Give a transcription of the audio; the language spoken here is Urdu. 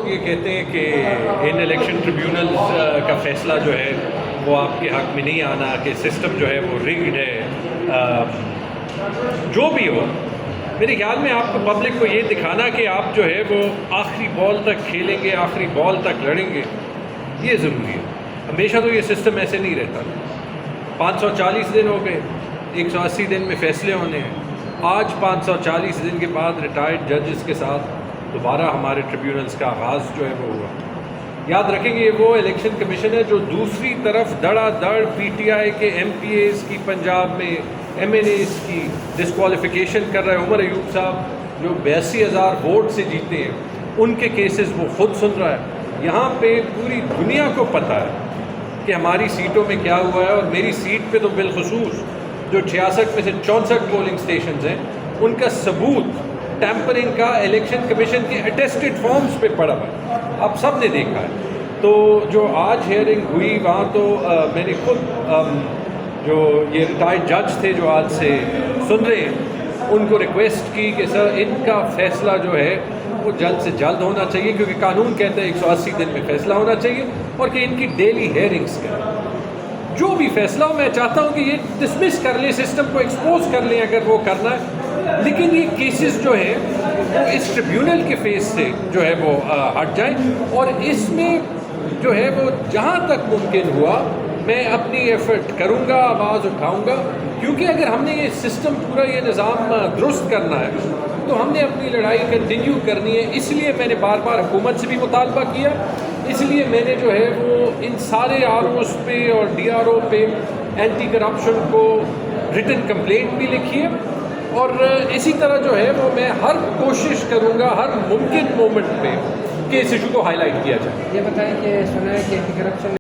لوگ یہ کہتے ہیں کہ ان الیکشن ٹریبیونلز کا فیصلہ جو ہے وہ آپ کے حق میں نہیں آنا، کہ سسٹم جو ہے وہ ریگڈ ہے، جو بھی ہو میرے خیال میں آپ کو پبلک کو یہ دکھانا کہ آپ جو ہے وہ آخری بال تک کھیلیں گے، آخری بال تک لڑیں گے، یہ ضروری ہے۔ ہمیشہ تو یہ سسٹم ایسے نہیں رہتا۔ 540 دن ہو گئے، 180 دن میں فیصلے ہونے ہیں۔ آج 540 دن کے بعد ریٹائرڈ ججز کے ساتھ دوبارہ ہمارے ٹریبیونلز کا آغاز جو ہے وہ ہوا۔ یاد رکھیں گے یہ وہ الیکشن کمیشن ہے جو دوسری طرف دڑا دڑ پی ٹی آئی کے ایم پی ایز کی پنجاب میں، ایم این ایز کی ڈسکوالیفیکیشن کر رہے ہیں۔ عمر ایوب صاحب جو 82,000 ووٹ سے جیتے ہیں، ان کے کیسز وہ خود سن رہا ہے۔ یہاں پہ پوری دنیا کو پتہ ہے کہ ہماری سیٹوں میں کیا ہوا ہے، اور میری سیٹ پہ تو بالخصوص جو 66 میں سے 64 پولنگ اسٹیشنز ہیں، ان کا ثبوت ٹیمپرنگ کا الیکشن کمیشن کے اٹیسٹڈ فارمز پہ پڑا ہوا ہے، آپ سب نے دیکھا ہے۔ تو جو آج ہیئرنگ ہوئی وہاں تو میں نے خود جو یہ ریٹائرڈ جج تھے جو آج سے سن رہے ہیں، ان کو ریکویسٹ کی کہ سر ان کا فیصلہ جو ہے وہ جلد سے جلد ہونا چاہیے، کیونکہ قانون کہتا ہے 180 دن میں فیصلہ ہونا چاہیے، اور کہ ان کی ڈیلی ہیئرنگز کریں۔ جو بھی فیصلہ ہو میں چاہتا ہوں کہ یہ ڈسمس کر لیں، سسٹم کو ایکسپوز کر لیں اگر وہ کرنا ہے، لیکن یہ کیسز جو ہیں وہ اس ٹریبیونل کے فیس سے جو ہے وہ ہٹ جائیں، اور اس میں جو ہے وہ جہاں تک ممکن ہوا میں اپنی ایفرٹ کروں گا، آواز اٹھاؤں گا، کیونکہ اگر ہم نے یہ سسٹم پورا یہ نظام درست کرنا ہے تو ہم نے اپنی لڑائی کنٹینیو کرنی ہے۔ اس لیے میں نے بار بار حکومت سے بھی مطالبہ کیا، اس لیے میں نے جو ہے وہ ان سارے آر اوز پہ اور ڈی آر او پہ اینٹی کرپشن کو ریٹن کمپلینٹ بھی لکھی ہے، اور اسی طرح جو ہے وہ میں ہر کوشش کروں گا ہر ممکن مومنٹ پہ کہ اس ایشو کو ہائی لائٹ کیا جائے۔ یہ بتائیں کہ سنا ہے کہ اینٹی کرپشن